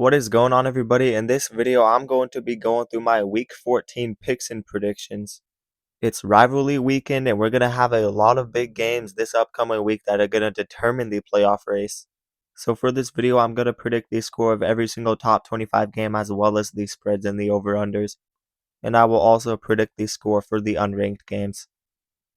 What is going on, everybody? In this video, I'm going to be going through my Week 14 picks and predictions. It's rivalry weekend, and we're going to have a lot of big games this upcoming week that are going to determine the playoff race. So for this video, I'm going to predict the score of every single top 25 game as well as the spreads and the over-unders. And I will also predict the score for the unranked games.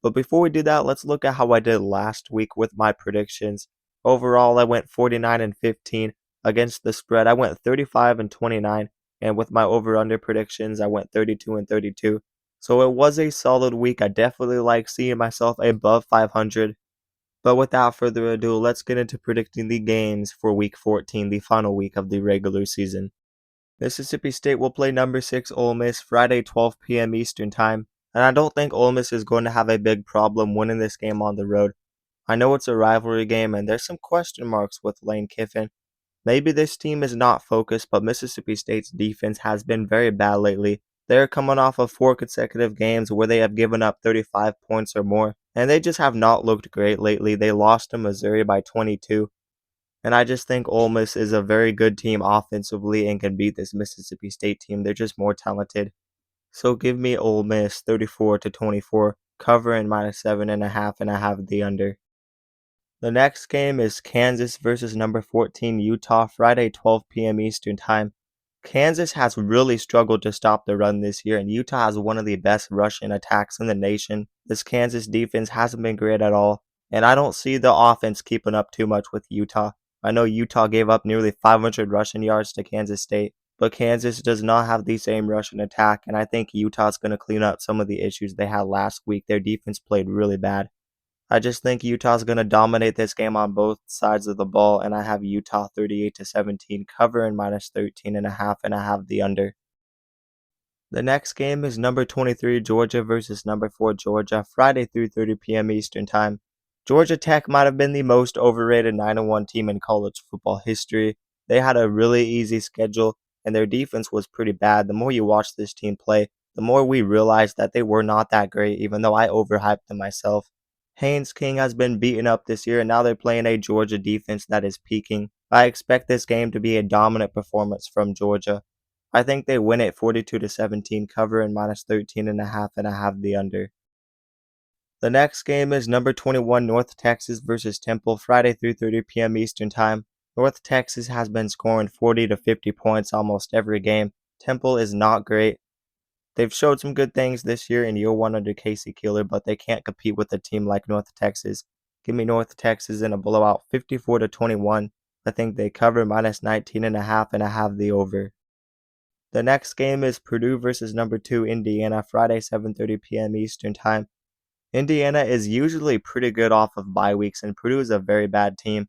But before we do that, let's look at how I did last week with my predictions. Overall, I went 49 and 15. Against the spread, I went 35 and 29. And with my over-under predictions, I went 32 and 32. So it was a solid week. I definitely like seeing myself above 500. But without further ado, let's get into predicting the games for Week 14, the final week of the regular season. Mississippi State will play number 6 Ole Miss Friday 12 p.m. Eastern Time, and I don't think Ole Miss is going to have a big problem winning this game on the road. I know it's a rivalry game and there's some question marks with Lane Kiffin. Maybe this team is not focused, but Mississippi State's defense has been very bad lately. They're coming off of 4 consecutive games where they have given up 35 points or more, and they just have not looked great lately. They lost to Missouri by 22. And I just think Ole Miss is a very good team offensively and can beat this Mississippi State team. They're just more talented. So give me Ole Miss 34-24, covering -7.5, and I have the under. The next game is Kansas versus number 14 Utah, Friday 12 p.m. Eastern Time. Kansas has really struggled to stop the run this year, and Utah has one of the best rushing attacks in the nation. This Kansas defense hasn't been great at all, and I don't see the offense keeping up too much with Utah. I know Utah gave up nearly 500 rushing yards to Kansas State, but Kansas does not have the same rushing attack, and I think Utah's going to clean up some of the issues they had last week. Their defense played really bad. I just think Utah's going to dominate this game on both sides of the ball, and I have Utah 38-17, covering -13.5, and I have the under. The next game is number 23 Georgia versus number 4 Georgia, Friday 3:30 p.m. Eastern Time. Georgia Tech might have been the most overrated 9-1 team in college football history. They had a really easy schedule, and their defense was pretty bad. The more you watch this team play, the more we realize that they were not that great, even though I overhyped them myself. Haynes King has been beaten up this year, and now they're playing a Georgia defense that is peaking. I expect this game to be a dominant performance from Georgia. I think they win it 42-17, covering -13.5, and I have the under. The next game is number 21 North Texas versus Temple, Friday 3:30 p.m. Eastern Time. North Texas has been scoring 40 to 50 points almost every game. Temple is not great. They've showed some good things this year in year one under Casey Keeler, but they can't compete with a team like North Texas. Give me North Texas in a blowout 54-21. I think they cover -19.5, and I have the over. The next game is Purdue versus number 2 Indiana, Friday 7:30 p.m. Eastern Time. Indiana is usually pretty good off of bye weeks, and Purdue is a very bad team.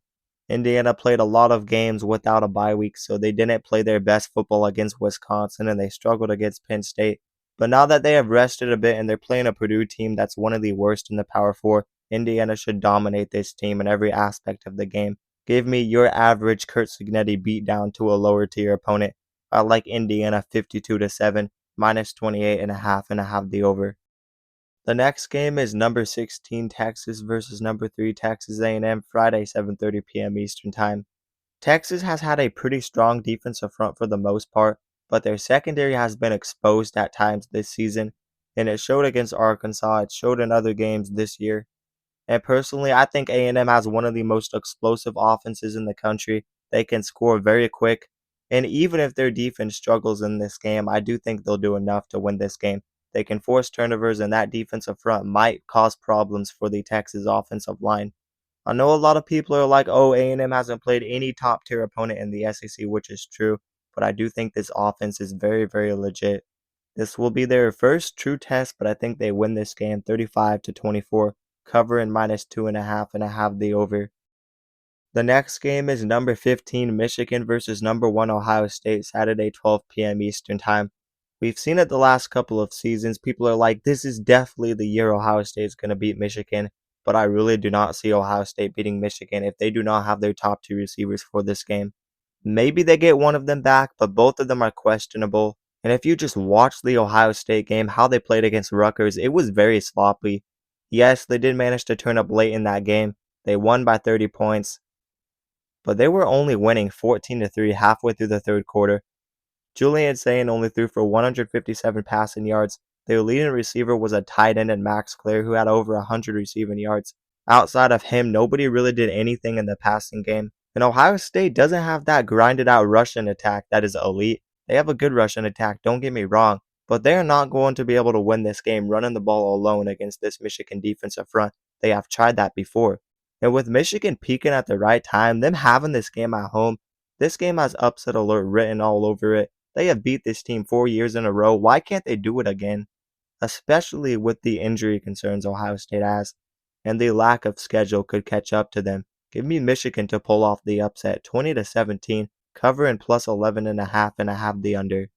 Indiana played a lot of games without a bye week, so they didn't play their best football against Wisconsin, and they struggled against Penn State. But now that they have rested a bit and they're playing a Purdue team that's one of the worst in the Power 4, Indiana should dominate this team in every aspect of the game. Give me your average Curt Cignetti beatdown to a lower tier opponent. I like Indiana 52-7, -28.5, and I have the over. The next game is number 16 Texas versus number 3 Texas A&M, Friday 7:30 p.m. Eastern Time. Texas has had a pretty strong defensive front for the most part, but their secondary has been exposed at times this season, and it showed against Arkansas. It showed in other games this year. And personally, I think A&M has one of the most explosive offenses in the country. They can score very quick, and even if their defense struggles in this game, I do think they'll do enough to win this game. They can force turnovers, and that defensive front might cause problems for the Texas offensive line. I know a lot of people are like, oh, A&M hasn't played any top-tier opponent in the SEC, which is true, but I do think this offense is very, very legit. This will be their first true test, but I think they win this game 35-24, covering -2.5, and I have the over. The next game is number 15 Michigan versus number 1 Ohio State, Saturday 12 p.m. Eastern Time. We've seen it the last couple of seasons. People are like, this is definitely the year Ohio State is going to beat Michigan. But I really do not see Ohio State beating Michigan if they do not have their top 2 receivers for this game. Maybe they get one of them back, but both of them are questionable. And if you just watch the Ohio State game, how they played against Rutgers, it was very sloppy. Yes, they did manage to turn up late in that game. They won by 30 points. but they were only winning 14-3 halfway through the third quarter. Julian Sayin only threw for 157 passing yards. Their leading receiver was a tight end in Max Clare who had over 100 receiving yards. Outside of him, nobody really did anything in the passing game. And Ohio State doesn't have that grinded out rushing attack that is elite. They have a good rushing attack, don't get me wrong, but they are not going to be able to win this game running the ball alone against this Michigan defensive front. They have tried that before. And with Michigan peaking at the right time, them having this game at home, this game has upset alert written all over it. They have beat this team 4 years in a row. Why can't they do it again? Especially with the injury concerns Ohio State has, and the lack of schedule could catch up to them. Give me Michigan to pull off the upset, 20-17, covering plus 11.5 and a half the under.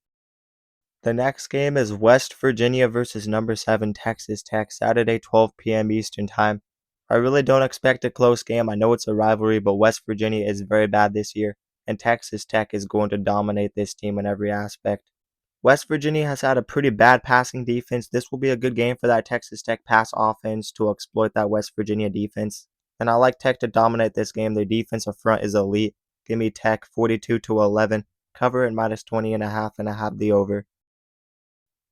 The next game is West Virginia versus number 7 Texas Tech, Saturday 12 p.m. Eastern Time. I really don't expect a close game. I know it's a rivalry, but West Virginia is very bad this year, and Texas Tech is going to dominate this team in every aspect. West Virginia has had a pretty bad passing defense. This will be a good game for that Texas Tech pass offense to exploit that West Virginia defense. And I like Tech to dominate this game. Their defensive front is elite. Give me Tech 42-11, cover at minus 20.5 and a half the over.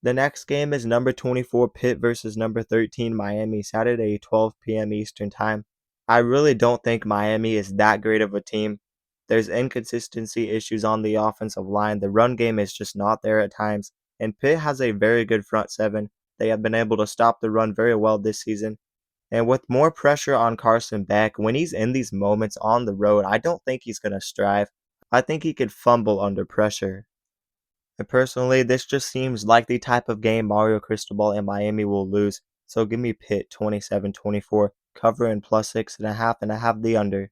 The next game is number 24 Pitt versus number 13 Miami, Saturday 12 p.m. Eastern Time. I really don't think Miami is that great of a team. There's inconsistency issues on the offensive line. The run game is just not there at times. And Pitt has a very good front seven. They have been able to stop the run very well this season. And with more pressure on Carson Beck, when he's in these moments on the road, I don't think he's going to strive. I think he could fumble under pressure. And personally, this just seems like the type of game Mario Cristobal and Miami will lose. So give me Pitt 27-24, cover in plus 6.5 and a half the under.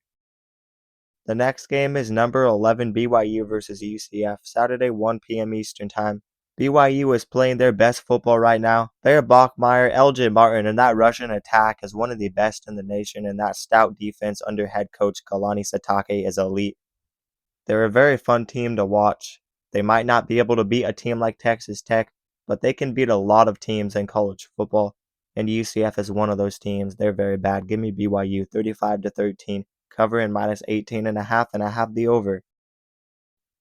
The next game is number 11 BYU versus UCF, Saturday 1 p.m. Eastern Time. BYU is playing their best football right now. Bear Bachmeier, LJ Martin, and that Russian attack is one of the best in the nation, and that stout defense under head coach Kalani Sitake is elite. They're a very fun team to watch. They might not be able to beat a team like Texas Tech, but they can beat a lot of teams in college football, and UCF is one of those teams. They're very bad. Give me BYU 35-13, cover in minus 18.5 and a half the over.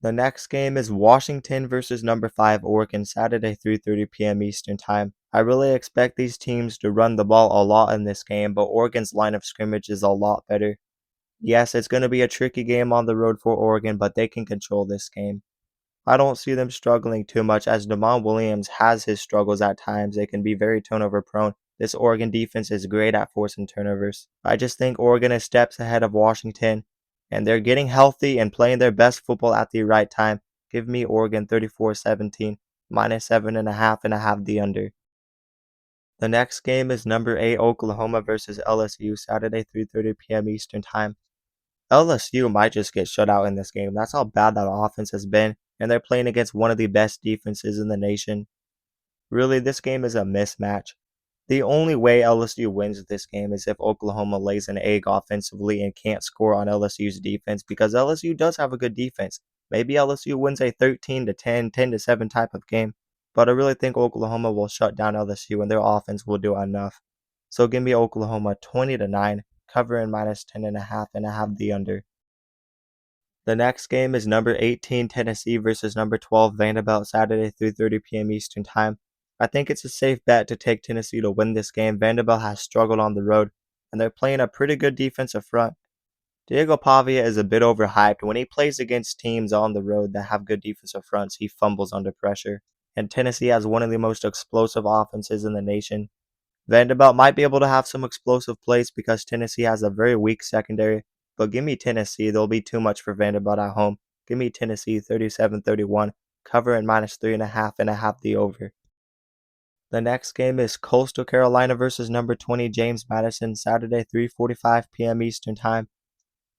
The next game is Washington versus number 5 Oregon, Saturday 3:30 p.m. Eastern Time. I really expect these teams to run the ball a lot in this game, but Oregon's line of scrimmage is a lot better. Yes, it's going to be a tricky game on the road for Oregon, but they can control this game. I don't see them struggling too much as Damon Williams has his struggles at times. They can be very turnover prone. This Oregon defense is great at forcing turnovers. I just think Oregon is steps ahead of Washington, and they're getting healthy and playing their best football at the right time. Give me Oregon 34-17, minus 7.5 and a half the under. The next game is number 8 Oklahoma versus LSU, Saturday 3:30 p.m. Eastern Time. LSU might just get shut out in this game. That's how bad that offense has been, and they're playing against one of the best defenses in the nation. Really, this game is a mismatch. The only way LSU wins this game is if Oklahoma lays an egg offensively and can't score on LSU's defense, because LSU does have a good defense. Maybe LSU wins a 13-10, 10-7 type of game, but I really think Oklahoma will shut down LSU and their offense will do enough. So give me Oklahoma 20-9, cover in minus 10.5 and a half the under. The next game is number 18 Tennessee versus number 12 Vanderbilt, Saturday 3:30 p.m. Eastern Time. I think it's a safe bet to take Tennessee to win this game. Vanderbilt has struggled on the road, and they're playing a pretty good defensive front. Diego Pavia is a bit overhyped. When he plays against teams on the road that have good defensive fronts, he fumbles under pressure. And Tennessee has one of the most explosive offenses in the nation. Vanderbilt might be able to have some explosive plays because Tennessee has a very weak secondary, but give me Tennessee. They'll be too much for Vanderbilt at home. Give me Tennessee 37-31, cover in minus 3.5 and a half the over. The next game is Coastal Carolina versus number 20 James Madison, Saturday 3:45 p.m. Eastern Time.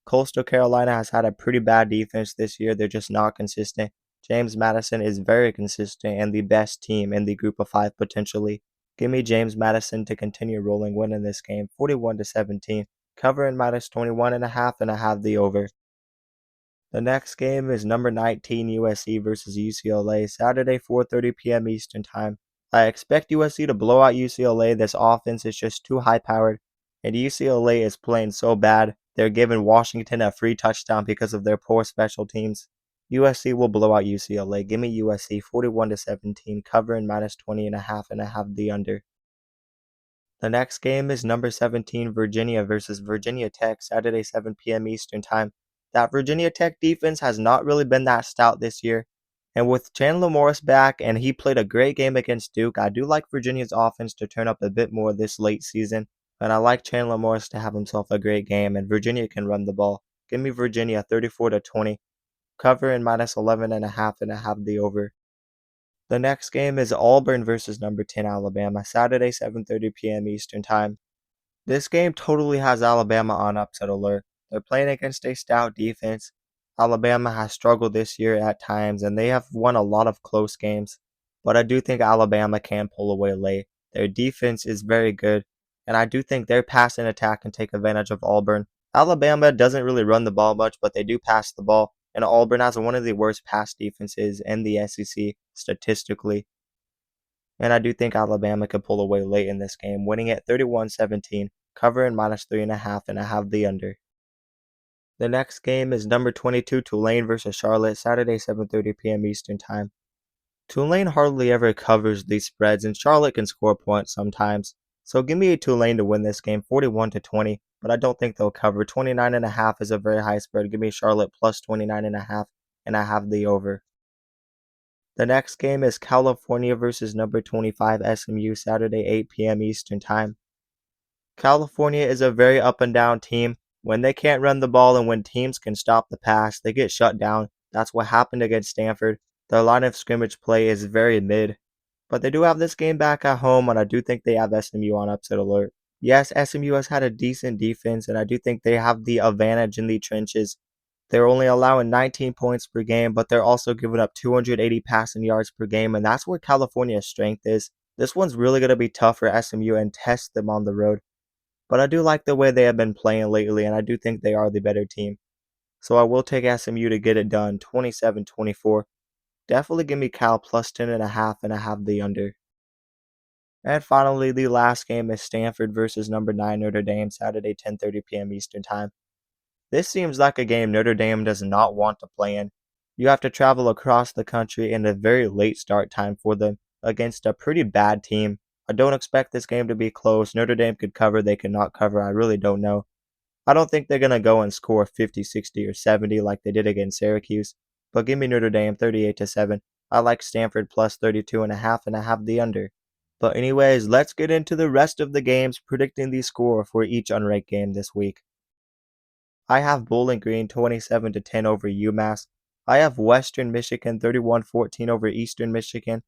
Coastal Carolina has had a pretty bad defense this year. They're just not consistent. James Madison is very consistent and the best team in the group of 5 potentially. Give me James Madison to continue rolling, winning this game 41-17, cover in minus 21.5 and a half the over. The next game is number 19 USC versus UCLA, Saturday 4:30 p.m. Eastern Time. I expect USC to blow out UCLA. This offense is just too high powered, and UCLA is playing so bad. They're giving Washington a free touchdown because of their poor special teams. USC will blow out UCLA. Give me USC 41-17, covering -20.5 and a half the under. The next game is number 17 Virginia versus Virginia Tech, Saturday 7 p.m. Eastern Time. That Virginia Tech defense has not really been that stout this year. And with Chandler Morris back, and he played a great game against Duke, I do like Virginia's offense to turn up a bit more this late season. And I like Chandler Morris to have himself a great game, and Virginia can run the ball. Give me Virginia 34-20, cover in -11.5 and a half the over. The next game is Auburn versus number 10 Alabama, Saturday 7:30 p.m. Eastern Time. This game totally has Alabama on upset alert. They're playing against a stout defense. Alabama has struggled this year at times, and they have won a lot of close games. But I do think Alabama can pull away late. Their defense is very good, and I do think their passing attack can take advantage of Auburn. Alabama doesn't really run the ball much, but they do pass the ball, and Auburn has one of the worst pass defenses in the SEC statistically. And I do think Alabama could pull away late in this game, winning at 31-17, covering -3.5 and a half the under. The next game is number 22 Tulane versus Charlotte, Saturday 7:30 p.m. Eastern Time. Tulane hardly ever covers these spreads, and Charlotte can score points sometimes. So give me a Tulane to win this game 41-20, but I don't think they'll cover. 29.5 is a very high spread. Give me Charlotte plus 29.5, and I have the over. The next game is California versus number 25 SMU, Saturday 8 p.m. Eastern Time. California is a very up and down team. When they can't run the ball and when teams can stop the pass, they get shut down. That's what happened against Stanford. Their line of scrimmage play is very mid. But they do have this game back at home, and I do think they have SMU on upset alert. Yes, SMU has had a decent defense, and I do think they have the advantage in the trenches. They're only allowing 19 points per game, but they're also giving up 280 passing yards per game, and that's where California's strength is. This one's really going to be tough for SMU and test them on the road. But I do like the way they have been playing lately, and I do think they are the better team. So I will take SMU to get it done, 27-24. Definitely give me Cal plus 10.5 and I have the under. And finally, the last game is Stanford versus number 9 Notre Dame, Saturday 10:30 p.m. Eastern Time. This seems like a game Notre Dame does not want to play in. You have to travel across the country in a very late start time for them against a pretty bad team. I don't expect this game to be close. Notre Dame could cover, they could not cover. I really don't know. I don't think they're going to go and score 50, 60, or 70 like they did against Syracuse. But give me Notre Dame 38-7. I like Stanford plus 32.5 and I have the under. But anyways, let's get into the rest of the games, predicting the score for each unranked game this week. I have Bowling Green 27-10 over UMass. I have Western Michigan 31-14 over Eastern Michigan.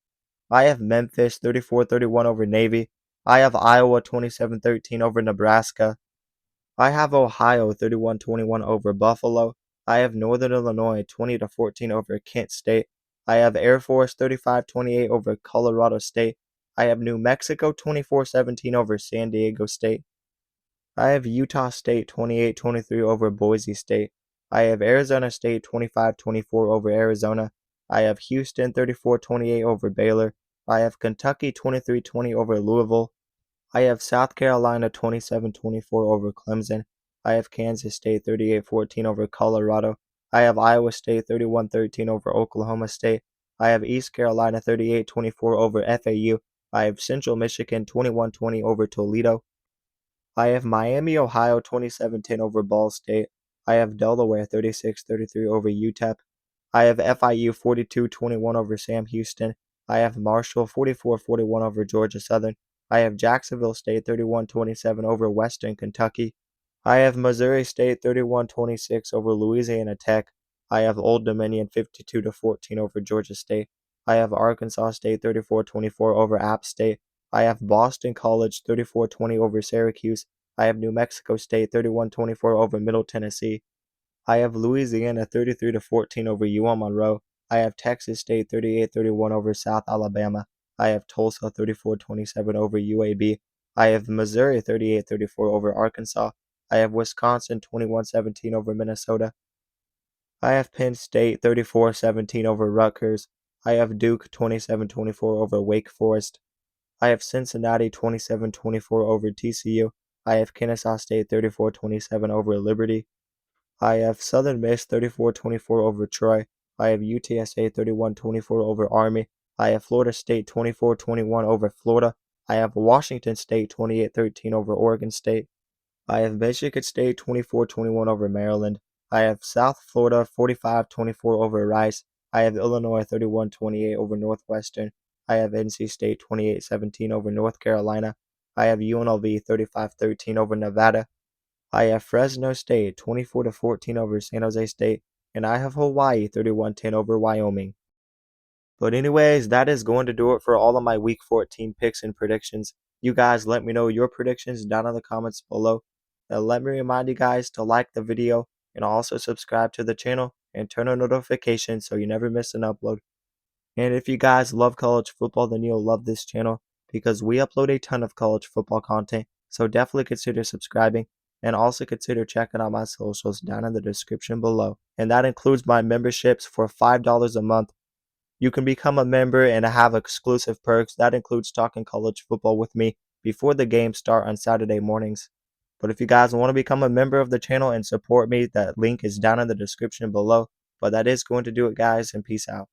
I have Memphis 34-31 over Navy. I have Iowa 27-13 over Nebraska. I have Ohio 31-21 over Buffalo. I have Northern Illinois 20-14 over Kent State. I have Air Force 35-28 over Colorado State. I have New Mexico 24-17 over San Diego State. I have Utah State 28-23 over Boise State. I have Arizona State 25-24 over Arizona. I have Houston 34-28 over Baylor. I have Kentucky 23-20 over Louisville. I have South Carolina 27-24 over Clemson. I have Kansas State 38-14 over Colorado. I have Iowa State 31-13 over Oklahoma State. I have East Carolina 38-24 over FAU. I have Central Michigan 21-20 over Toledo. I have Miami, Ohio 27-10 over Ball State. I have Delaware 36-33 over UTEP. I have FIU 42-21 over Sam Houston. I have Marshall 44-41 over Georgia Southern. I have Jacksonville State 31-27 over Western Kentucky. I have Missouri State 31-26 over Louisiana Tech. I have Old Dominion 52-14 over Georgia State. I have Arkansas State 34-24 over App State. I have Boston College 34-20 over Syracuse. I have New Mexico State 31-24 over Middle Tennessee. I have Louisiana 33-14 over UL Monroe. I have Texas State 38-31 over South Alabama. I have Tulsa 34-27 over UAB. I have Missouri 38-34 over Arkansas. I have Wisconsin 21-17 over Minnesota. I have Penn State 34-17 over Rutgers. I have Duke 27-24 over Wake Forest. I have Cincinnati 27-24 over TCU. I have Kennesaw State 34-27 over Liberty. I have Southern Miss 34-24 over Troy. I have UTSA 31-24 over Army. I have Florida State 24-21 over Florida. I have Washington State 28-13 over Oregon State. I have Michigan State 24-21 over Maryland. I have South Florida 45-24 over Rice. I have Illinois 31-28 over Northwestern. I have NC State 28-17 over North Carolina. I have UNLV 35-13 over Nevada. I have Fresno State 24-14 over San Jose State. And I have Hawaii 31-10 over Wyoming. But anyways, that is going to do it for all of my Week 14 picks and predictions. You guys let me know your predictions down in the comments below. And let me remind you guys to like the video and also subscribe to the channel and turn on notifications so you never miss an upload. And if you guys love college football, then you'll love this channel because we upload a ton of college football content. So definitely consider subscribing and also consider checking out my socials down in the description below. And that includes my memberships for $5 a month. You can become a member and have exclusive perks. That includes talking college football with me before the games start on Saturday mornings. But if you guys want to become a member of the channel and support me, that link is down in the description below. But that is going to do it, guys, and peace out.